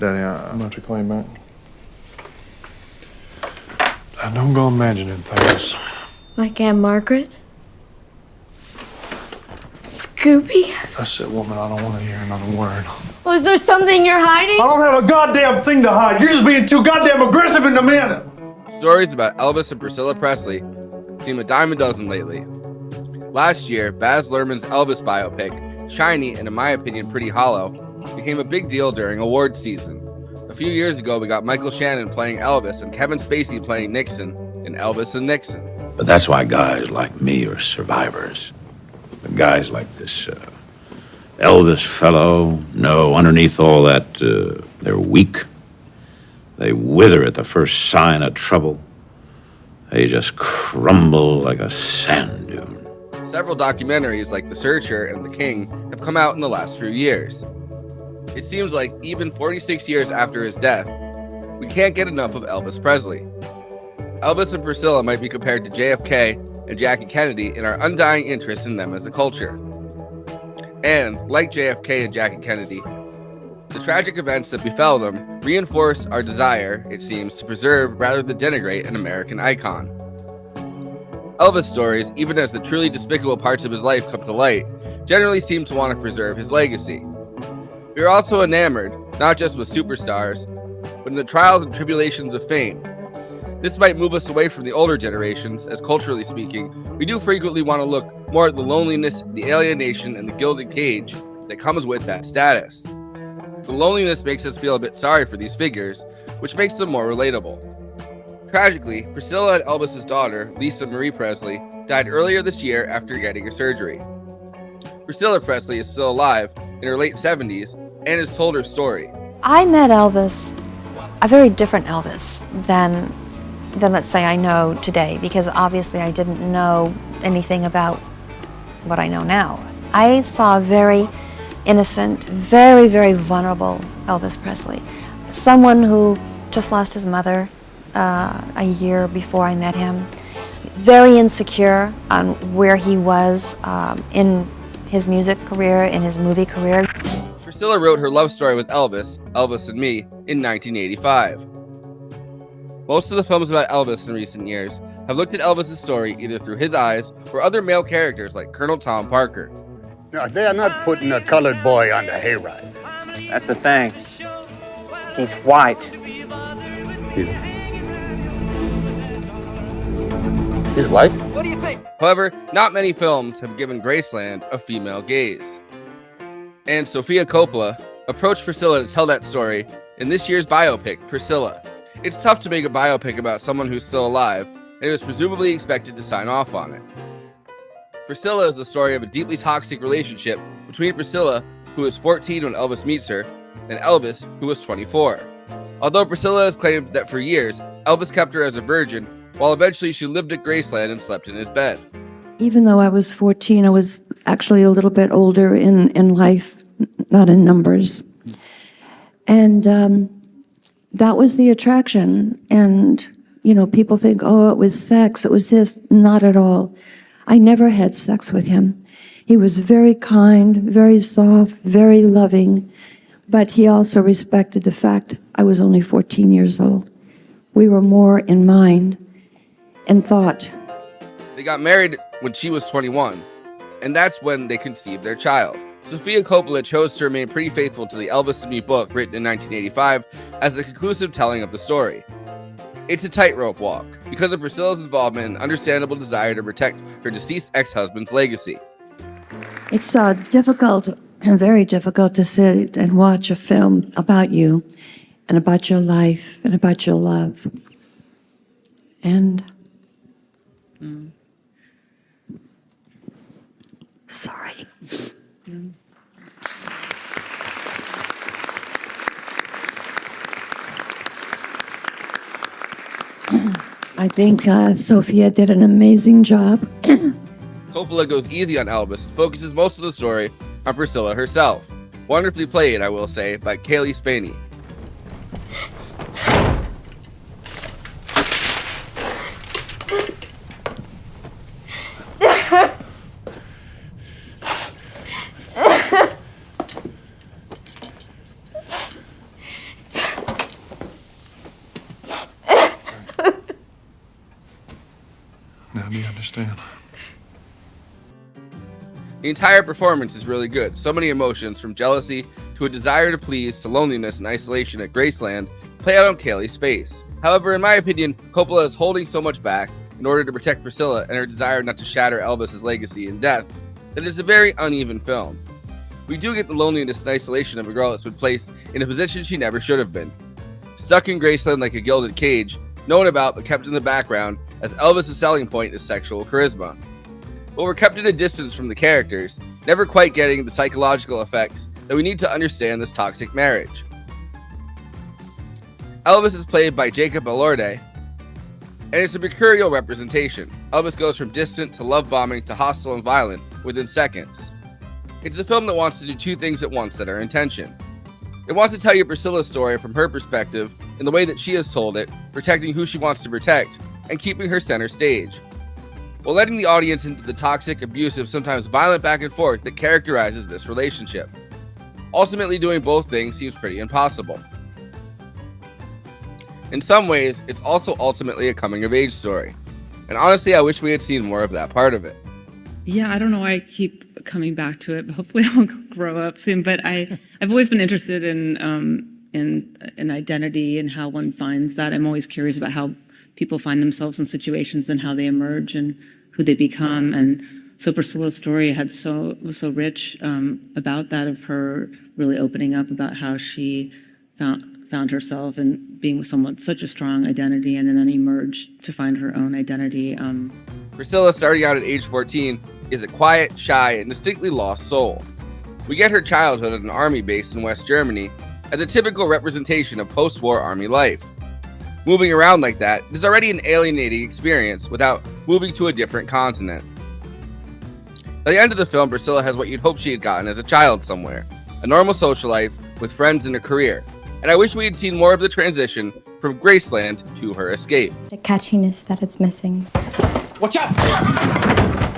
Daddy, I'm about to call you back. I don't go imagining things. Like Aunt Margaret? Scooby? That's it, woman. I don't want to hear another word. Was there something you're hiding? I don't have a goddamn thing to hide. You're just being too goddamn aggressive and demanding. Stories about Elvis and Priscilla Presley seem a dime a dozen lately. Last year, Baz Luhrmann's Elvis biopic, shiny and in my opinion pretty hollow, became a big deal during awards season. A few years ago, we got Michael Shannon playing Elvis and Kevin Spacey playing Nixon in Elvis and Nixon. But that's why guys like me are survivors. But guys like this Elvis fellow know underneath all that they're weak. They wither at the first sign of trouble. They just crumble like a sand dune. Several documentaries like The Searcher and The King have come out in the last few years. It seems like even 46 years after his death, we can't get enough of Elvis Presley. Elvis and Priscilla might be compared to JFK and Jackie Kennedy in our undying interest in them as a culture. And, like JFK and Jackie Kennedy, the tragic events that befell them reinforce our desire, it seems, to preserve rather than denigrate an American icon. Elvis stories, even as the truly despicable parts of his life come to light, generally seem to want to preserve his legacy. We are also enamored, not just with superstars, but in the trials and tribulations of fame. This might move us away from the older generations, as culturally speaking, we do frequently want to look more at the loneliness, the alienation, and the gilded cage that comes with that status. The loneliness makes us feel a bit sorry for these figures, which makes them more relatable. Tragically, Priscilla and Elvis's daughter, Lisa Marie Presley, died earlier this year after getting a surgery. Priscilla Presley is still alive in her late 70s and has told her story. I met Elvis, a very different Elvis than let's say I know today, because obviously I didn't know anything about what I know now. I saw a very innocent, very, very vulnerable Elvis Presley. Someone who just lost his mother a year before I met him. Very insecure on where he was in his music career, in his movie career. Priscilla wrote her love story with Elvis, Elvis and Me, in 1985. Most of the films about Elvis in recent years have looked at Elvis' story either through his eyes or other male characters like Colonel Tom Parker. No, they are not putting a colored boy on the hayride. That's the thing. He's white. He's white? What do you think? However, not many films have given Graceland a female gaze. And Sofia Coppola approached Priscilla to tell that story in this year's biopic, Priscilla. It's tough to make a biopic about someone who's still alive, and it was presumably expected to sign off on it. Priscilla is the story of a deeply toxic relationship between Priscilla, who was 14 when Elvis meets her, and Elvis, who was 24. Although Priscilla has claimed that for years, Elvis kept her as a virgin, while eventually she lived at Graceland and slept in his bed. Even though I was 14, I was actually a little bit older in life, not in numbers. And that was the attraction. And, you know, people think, oh, it was sex, it was this. Not at all. I never had sex with him. He was very kind, very soft, very loving, but he also respected the fact I was only 14 years old. We were more in mind and thought. They got married when she was 21, and that's when they conceived their child. Sofia Coppola chose to remain pretty faithful to the Elvis and Me book written in 1985 as a conclusive telling of the story. It's a tightrope walk because of Priscilla's involvement and understandable desire to protect her deceased ex-husband's legacy. It's difficult, very difficult to sit and watch a film about you and about your life and about your love. And sorry. I think Sofia did an amazing job. Coppola goes easy on Elvis, focuses most of the story on Priscilla herself. Wonderfully played, I will say, by Kaylee Spaney. Let me understand. The entire performance is really good. So many emotions, from jealousy to a desire to please to loneliness and isolation at Graceland, play out on Kaylee's face. However, in my opinion, Coppola is holding so much back in order to protect Priscilla and her desire not to shatter Elvis's legacy and death that it's a very uneven film. We do get the loneliness and isolation of a girl that's been placed in a position she never should have been. Stuck in Graceland like a gilded cage, known about but kept in the background, as Elvis' selling point is sexual charisma. But we're kept at a distance from the characters, never quite getting the psychological effects that we need to understand this toxic marriage. Elvis is played by Jacob Elordi, and it's a mercurial representation. Elvis goes from distant to love-bombing to hostile and violent within seconds. It's a film that wants to do two things at once that are in tension. It wants to tell you Priscilla's story from her perspective in the way that she has told it, protecting who she wants to protect, and keeping her center stage, while letting the audience into the toxic, abusive, sometimes violent back and forth that characterizes this relationship. Ultimately, doing both things seems pretty impossible. In some ways, it's also ultimately a coming-of-age story, and honestly, I wish we had seen more of that part of it. Yeah, I don't know why I keep coming back to it, but hopefully I'll grow up soon. But I've always been interested in identity and how one finds that. I'm always curious about how people find themselves in situations and how they emerge and who they become. And so Priscilla's story was so rich about that, of her really opening up about how she found herself and being with someone with such a strong identity, and then emerged to find her own identity. Priscilla, starting out at age 14, is a quiet, shy, and distinctly lost soul. We get her childhood at an army base in West Germany as a typical representation of post-war army life. Moving around like that is already an alienating experience without moving to a different continent. By the end of the film, Priscilla has what you'd hope she had gotten as a child somewhere: a normal social life with friends and a career. And I wish we had seen more of the transition from Graceland to her escape. The catchiness that it's missing. Watch out!